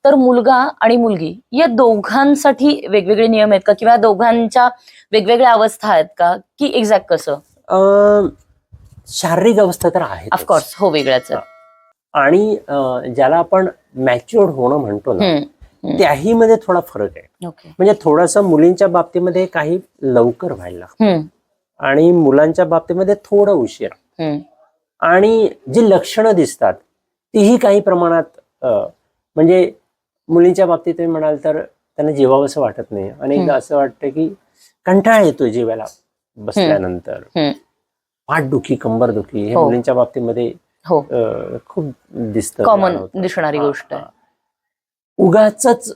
तर मुलगा आणि मुलगी या दोघांसाठी वेगवेगळे नियम आहेत का, किंवा दोघांच्या वेगवेगळ्या अवस्था आहेत का, की एक्झॅक्ट कसं? शारीरिक अवस्था तर आहे, ऑफकोर्स हो, वेगळ्याच आहेत. आणि ज्याला आपण मॅच्युअर्ड होणं म्हणतो ना, त्याही मध्ये थोडा फरक आहे. म्हणजे थोडासा मुलींच्या बाबतीमध्ये काही लवकर व्हायला लागतं आणि मुलांच्या बाबतीमध्ये थोडं उशीर. आणि जी लक्षणं दिसतात तीही काही प्रमाणात म्हणजे मुलींच्या बाबतीत तुम्ही म्हणाल तर त्यांना जेवावंसं वाटत नाही, अनेकदा असं वाटतं की कंटाळा येतो जेवायला बसल्यानंतर. पाठदुखी, कंबरदुखी हे मुलींच्या बाबतीमध्ये खूप दिसतं, कॉमन दिसणारी गोष्ट आहे. उगाचच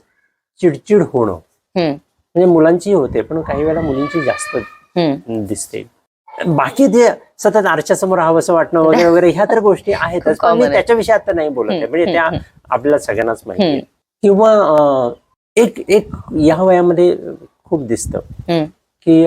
चिडचिड होणं म्हणजे मुलांची होते, पण काही वेळेला मुलींची जास्त दिसते. बाकी ते सतत आरशासमोर राहावंसं वाटणं वगैरे वगैरे ह्या तर गोष्टी आहेतच, पण मी त्याच्याविषयी आता नाही बोलत आहे. म्हणजे त्या आपल्याला सगळ्यांनाच माहिती आहे. किंवा एक या वयामध्ये खूप दिसतं की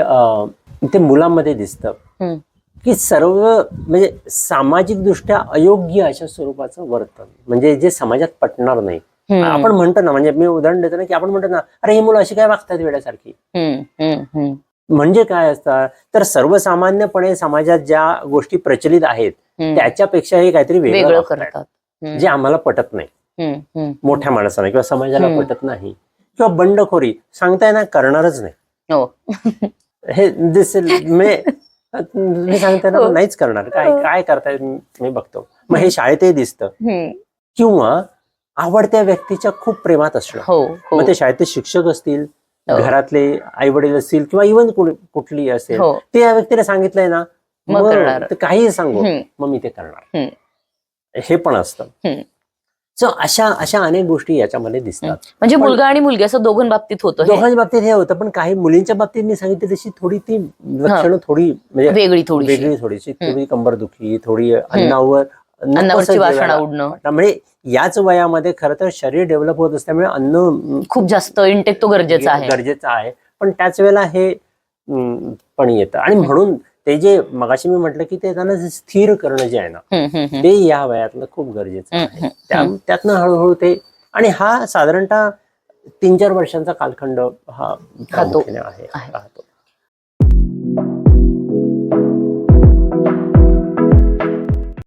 ते मुलांमध्ये दिसतं की सर्व म्हणजे सामाजिक दृष्ट्या अयोग्य अशा स्वरूपाचं वर्तन, म्हणजे जे समाजात पटणार नाही. आपण म्हणतो ना, म्हणजे मी उदाहरण देतो ना, की आपण म्हणतो ना, अरे ही मुलं अशी काय वागतात वेड्यासारखी. म्हणजे काय असतात तर सर्वसामान्यपणे समाजात ज्या गोष्टी प्रचलित आहेत त्याच्यापेक्षा हे काहीतरी वेगळं करतात, जे आम्हाला पटत नाही, मोठ्या माणसाला किंवा समाजाला पटत नाही. किंवा बंडखोरी सांगताय ना, करणारच नाही हे दिसेल. म्हणजे मी सांगताय ना, नाहीच करणार. काय करताय मी बघतो. मग हे शाळेतही दिसतं. किंवा आवडत्या व्यक्तीच्या खूप प्रेमात असणं, मग ते शाळेतले शिक्षक असतील, घरातले आई वडील असतील, किंवा इव्हन कुठली असेल, ते या व्यक्तीला सांगितलंय ना, मग काही सांगू मग मी ते करणार, हे पण असतं. सो अशा अनेक गोष्टी याच्यामध्ये दिसतात. म्हणजे मुलगा आणि मुलगी असं दोघांच्या बाबतीत होतं. दोघांच्या बाबतीत हे होतं, पण काही मुलींच्या बाबतीत मी सांगितलं तशी थोडी ती लक्षणं थोडी म्हणजे वेगळी थोडीशी थोडी कंबरदुखी, थोडी अन्नावरची वासना उडणं. म्हणजे याच वयामध्ये खरं तर शरीर डेव्हलप होत असल्यामुळे अन्न खूप जास्त इंटेक तो गरजेचा आहे. पण त्याच वेळेला हे पण येतं. आणि म्हणून ते जे मगाशी मी म्हटलं की ते त्यांना स्थिर करणं जे आहे ना, ते या वयातलं खूप गरजेचं आहे. त्यातनं हळूहळू ते, आणि हा साधारणतः 3-4 वर्षांचा कालखंड हा प्रामुख्याने आहे.